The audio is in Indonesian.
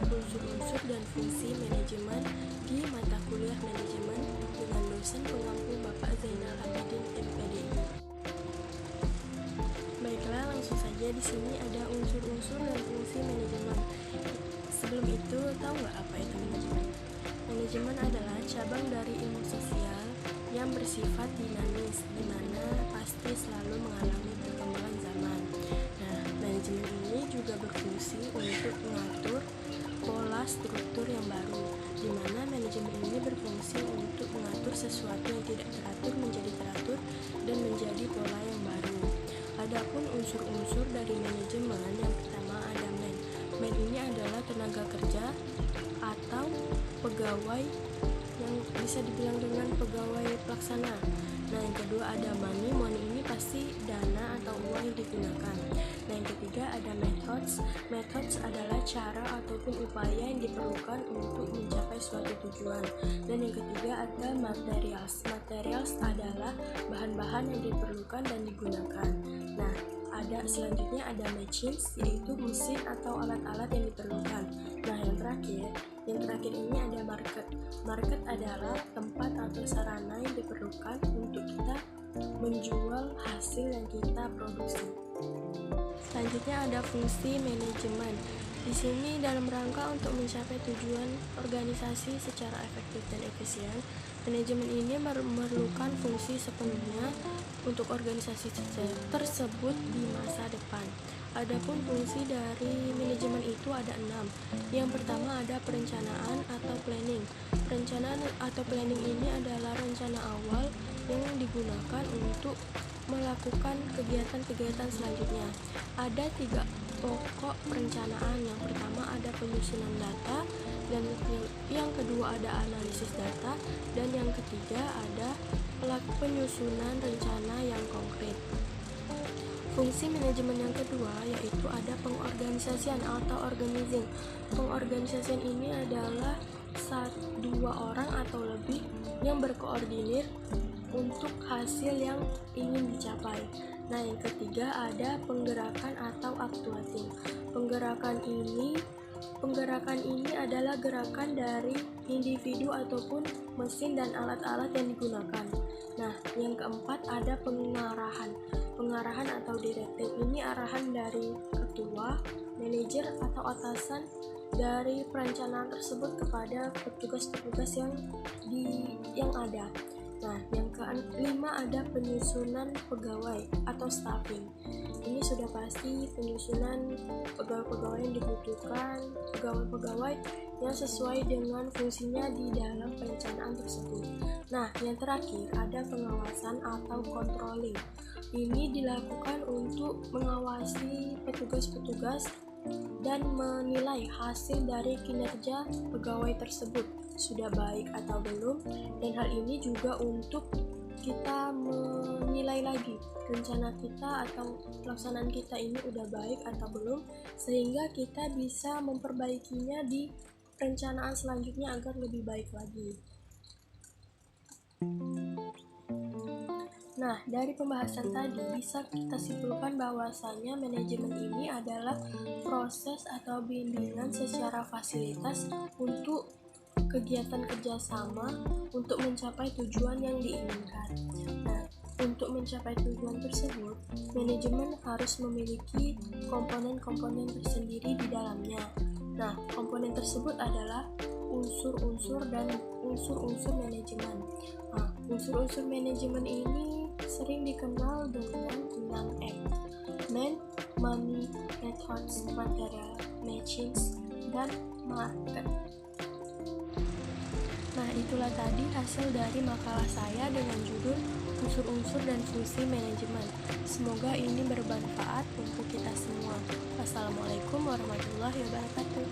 unsur-unsur dan fungsi manajemen di mata kuliah manajemen dengan dosen pengampu Bapak Zainal Abidin MPDI. Baiklah, langsung saja. Di sini ada unsur-unsur dan fungsi manajemen. Sebelum itu, tahu nggak apa itu manajemen? Manajemen adalah cabang dari ilmu sosial yang bersifat dinamis, di mana pasti selalu mengalami perkembangan zaman. Nah, manajemen ini juga berfungsi untuk mengatur pola struktur yang baru, di mana manajemen ini berfungsi untuk mengatur sesuatu yang tidak teratur menjadi teratur dan menjadi pola yang baru. Adapun unsur-unsur dari manajemen, yang pertama ada man. Man ini adalah tenaga kerja atau pegawai yang bisa dibilang dengan pegawai pelaksana. Nah, yang kedua ada money. Money ini pasti dana atau uang yang digunakan. Nah, yang ketiga ada methods. Methods adalah cara ataupun upaya yang diperlukan untuk mencapai suatu tujuan. Dan yang ketiga ada materials. Materials adalah bahan-bahan yang diperlukan dan digunakan. Nah, selanjutnya ada machines, yaitu mesin atau alat-alat yang diperlukan. Nah, yang terakhir ini ada market. Market adalah tempat atau sarana yang diperlukan untuk kita menjual hasil yang kita produksi. Selanjutnya ada fungsi manajemen. Di sini dalam rangka untuk mencapai tujuan organisasi secara efektif dan efisien, manajemen ini memerlukan fungsi sepenuhnya untuk organisasi tersebut di masa depan. Adapun fungsi dari manajemen itu ada 6. Yang pertama ada perencanaan atau planning. Perencanaan atau planning ini adalah rencana awal yang digunakan untuk melakukan kegiatan-kegiatan selanjutnya. Ada 3 pokok perencanaan. Yang pertama ada penyusunan data, dan yang kedua ada analisis data, dan yang ketiga ada penyusunan rencana yang konkret. Fungsi manajemen yang kedua yaitu ada pengorganisasian atau organizing. Pengorganisasian ini adalah 2 orang atau lebih yang berkoordinir untuk hasil yang ingin dicapai. Nah, yang ketiga ada penggerakan atau actuating. Penggerakan ini adalah gerakan dari individu ataupun mesin dan alat-alat yang digunakan. Nah, yang keempat ada pengarahan. Pengarahan atau direktif ini arahan dari ketua, manajer atau atasan dari perencanaan tersebut kepada petugas-petugas yang ada. Nah, yang kelima ada penyusunan pegawai atau staffing. Ini sudah pasti penyusunan pegawai-pegawai yang dibutuhkan, pegawai-pegawai yang sesuai dengan fungsinya di dalam perencanaan tersebut. Nah, yang terakhir ada pengawasan atau controlling. Ini dilakukan untuk mengawasi petugas-petugas dan menilai hasil dari kinerja pegawai tersebut sudah baik atau belum, dan hal ini juga untuk kita menilai lagi rencana kita atau pelaksanaan kita ini udah baik atau belum, sehingga kita bisa memperbaikinya di perencanaan selanjutnya agar lebih baik lagi. Nah, dari pembahasan tadi bisa kita simpulkan bahwasanya manajemen ini adalah proses atau bimbingan secara fasilitas untuk kegiatan kerjasama untuk mencapai tujuan yang diinginkan. Nah, untuk mencapai tujuan tersebut, manajemen harus memiliki komponen-komponen tersendiri di dalamnya. Nah, komponen tersebut adalah unsur-unsur dan unsur-unsur manajemen. Nah, unsur-unsur manajemen ini sering dikenal dengan 6M: Man, Money, Methods, Material, Machines, dan Market. Nah, itulah tadi hasil dari makalah saya dengan judul Unsur-unsur dan Fungsi Manajemen. Semoga ini bermanfaat untuk kita semua. Wassalamualaikum warahmatullahi wabarakatuh.